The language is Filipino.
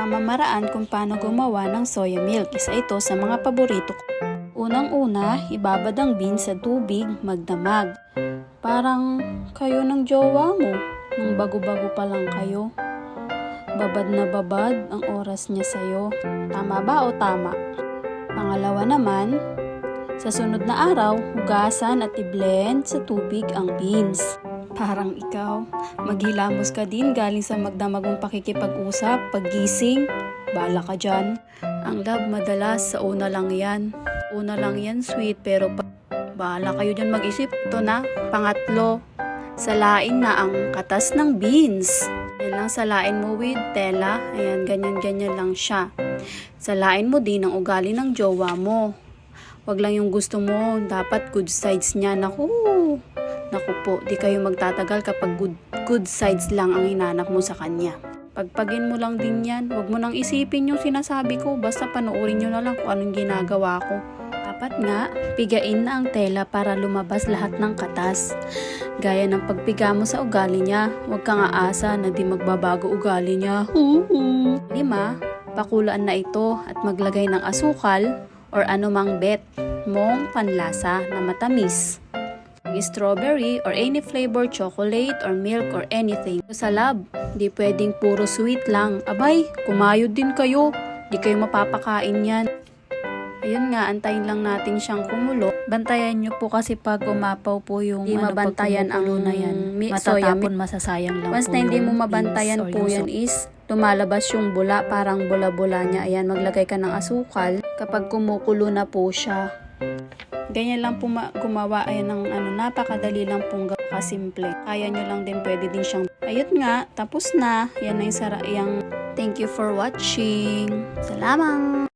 Pamamaraan kung paano gumawa ng soya milk. Isa ito sa mga paborito ko. Unang-una, ibabad ang beans sa tubig, magdamag. Parang kayo ng jowa mo, nung bago-bago pa lang kayo. Babad na babad ang oras niya sa'yo. Tama ba o tama? Pangalawa naman, sa sunod na araw, hugasan at i-blend sa tubig ang beans. Parang ikaw, maghilamos ka din galing sa magdamag mong pakikipag-usap, paggising. Bala ka dyan. Ang love madalas sa una lang yan. Una lang yan sweet, pero bahala kayo dyan mag-isip. Ito na, pangatlo, salain na ang katas ng beans. Yan lang, salain mo with tela. Ayan, ganyan-ganyan lang siya. Salain mo din ang ugali ng jowa mo. Wag lang yung gusto mo, dapat good sides niya. Naku po, di kayo magtatagal kapag good sides lang ang hinanap mo sa kanya. Pagpagin mo lang din yan, wag mo nang isipin yung sinasabi ko, basta panoorin nyo na lang kung anong ginagawa ko. Dapat nga, pigain na ang tela para lumabas lahat ng katas. Gaya ng pagpiga mo sa ugali niya, huwag kang aasa na di magbabago ugali niya. 5, pakulaan na ito at maglagay ng asukal or anumang bet mong panlasa na matamis. Strawberry or any flavor, chocolate or milk or anything. Sa lab, di pwedeng puro sweet lang. Abay, kumayod din kayo. Di kayo mapapakain yan. Ayun nga, antayin lang natin siyang kumulo. Bantayan nyo po kasi pag umapaw po yung di mabantayan ang na yan. Matatapon, masasayang lang. Once na hindi mo mabantayan po yan is lumalabas yung bula, parang bula-bula niya. Ayan, maglagay ka ng asukal kapag kumukulo na po siya. Ganyan lang po gumawa. Ayan ng napakadali lang pong kasimple. Kaya nyo lang din, pwede din siyang ayun nga, tapos na. Yan na yung thank you for watching. Salamat!